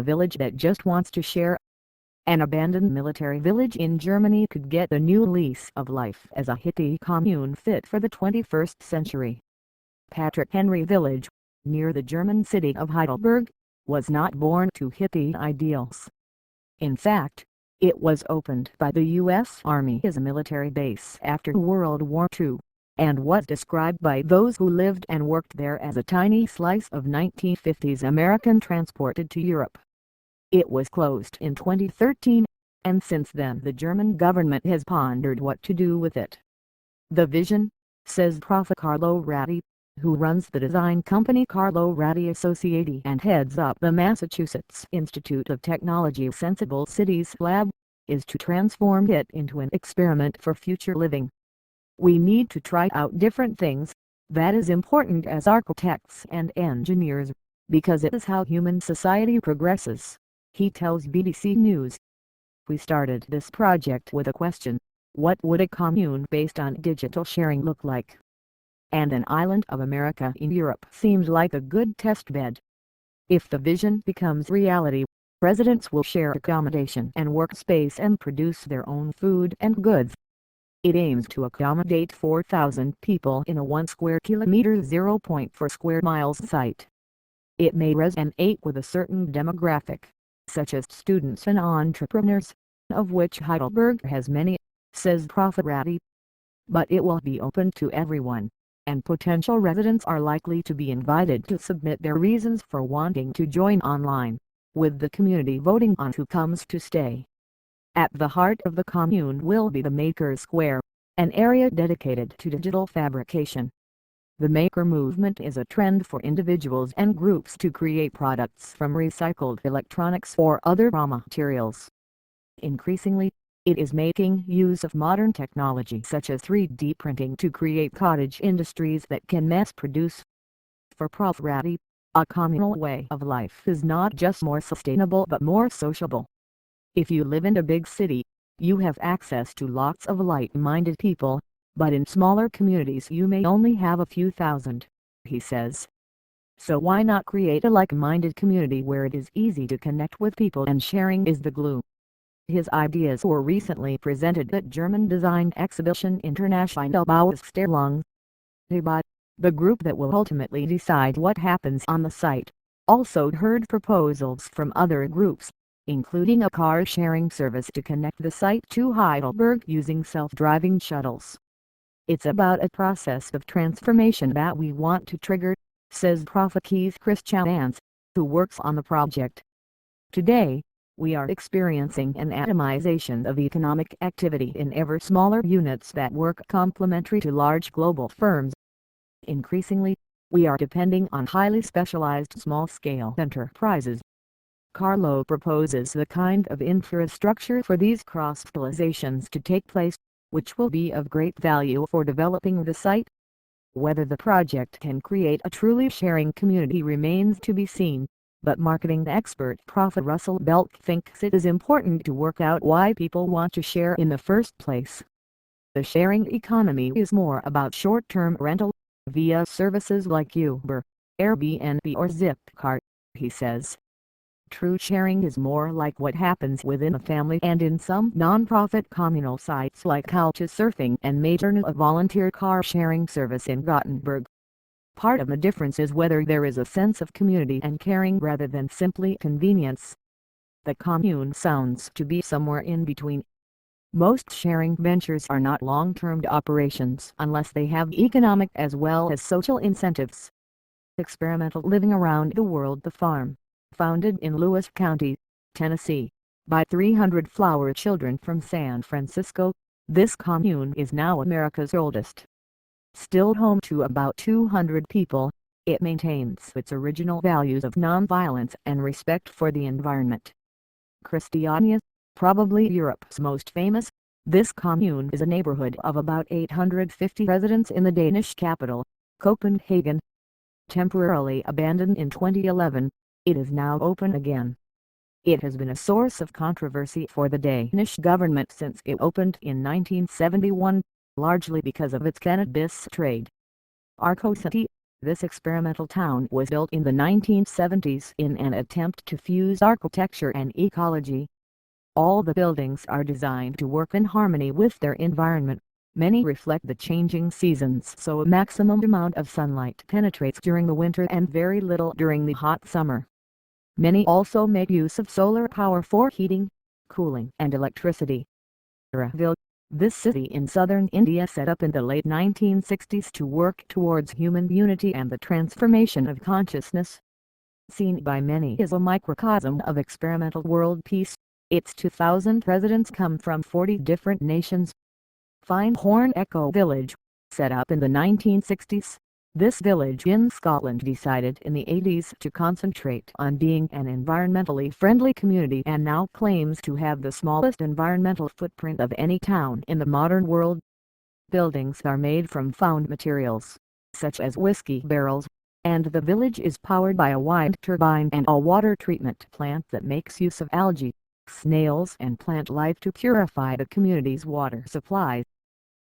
village that just wants to share. An abandoned military village in Germany could get a new lease of life as a hippie commune fit for the 21st century. Patrick Henry Village, near the German city of Heidelberg, was not born to hippie ideals. In fact, it was opened by the U.S. Army as a military base after World War II, and was described by those who lived and worked there as a tiny slice of 1950s American transported to Europe. It was closed in 2013, and since then the German government has pondered what to do with it. The vision, says Prof. Carlo Ratti, who runs the design company Carlo Ratti Associati and heads up the Massachusetts Institute of Technology Sensible Cities Lab, is to transform it into an experiment for future living. We need to try out different things, that is important as architects and engineers, because it is how human society progresses, he tells BBC News. We started this project with a question: what would a commune based on digital sharing look like? And an island of America in Europe seemed like a good test bed. If the vision becomes reality, residents will share accommodation and workspace and produce their own food and goods. It aims to accommodate 4,000 people in a 1 square kilometer 0.4 square miles site. It may resonate with a certain demographic, such as students and entrepreneurs, of which Heidelberg has many, says Prof. Ratti. But it will be open to everyone, and potential residents are likely to be invited to submit their reasons for wanting to join online, with the community voting on who comes to stay. At the heart of the commune will be the Maker Square, an area dedicated to digital fabrication. The Maker movement is a trend for individuals and groups to create products from recycled electronics or other raw materials. Increasingly, it is making use of modern technology such as 3D printing to create cottage industries that can mass produce. For Prof. Ratti, a communal way of life is not just more sustainable but more sociable. If you live in a big city, you have access to lots of like-minded people, but in smaller communities you may only have a few thousand, he says. So why not create a like-minded community where it is easy to connect with people and sharing is the glue? His ideas were recently presented at German design exhibition International Bauausstellung. The group that will ultimately decide what happens on the site, also heard proposals from other groups, including a car-sharing service to connect the site to Heidelberg using self-driving shuttles. It's about a process of transformation that we want to trigger, says Prof. Keith Christians, who works on the project. Today, we are experiencing an atomization of economic activity in ever smaller units that work complementary to large global firms. Increasingly, we are depending on highly specialized small-scale enterprises. Carlo proposes the kind of infrastructure for these cross-fertilizations to take place, which will be of great value for developing the site. Whether the project can create a truly sharing community remains to be seen, but marketing expert Prof. Russell Belk thinks it is important to work out why people want to share in the first place. The sharing economy is more about short-term rental, via services like Uber, Airbnb or Zipcar, he says. True sharing is more like what happens within a family and in some non-profit communal sites like Couchsurfing and Matern, a volunteer car-sharing service in Gothenburg. Part of the difference is whether there is a sense of community and caring rather than simply convenience. The commune sounds to be somewhere in between. Most sharing ventures are not long-term operations unless they have economic as well as social incentives. Experimental living around the world. The farm, founded in Lewis County, Tennessee, by 300 flower children from San Francisco, this commune is now America's oldest. Still home to about 200 people, it maintains its original values of nonviolence and respect for the environment. Christiania, probably Europe's most famous, this commune is a neighborhood of about 850 residents in the Danish capital, Copenhagen. Temporarily abandoned in 2011, it is now open again. It has been a source of controversy for the Danish government since it opened in 1971, largely because of its cannabis trade. Arcocity, This experimental town was built in the 1970s in an attempt to fuse architecture and ecology. All the buildings are designed to work in harmony with their environment. Many reflect the changing seasons so a maximum amount of sunlight penetrates during the winter and very little during the hot summer. Many also make use of solar power for heating, cooling and electricity. This city in southern India set up in the late 1960s to work towards human unity and the transformation of consciousness. Seen by many as a microcosm of experimental world peace, its 2,000 residents come from 40 different nations. Finehorn Eco Village, set up in the 1960s. This village in Scotland decided in the 80s to concentrate on being an environmentally friendly community and now claims to have the smallest environmental footprint of any town in the modern world. Buildings are made from found materials, such as whiskey barrels, and the village is powered by a wind turbine and a water treatment plant that makes use of algae, snails and plant life to purify the community's water supply.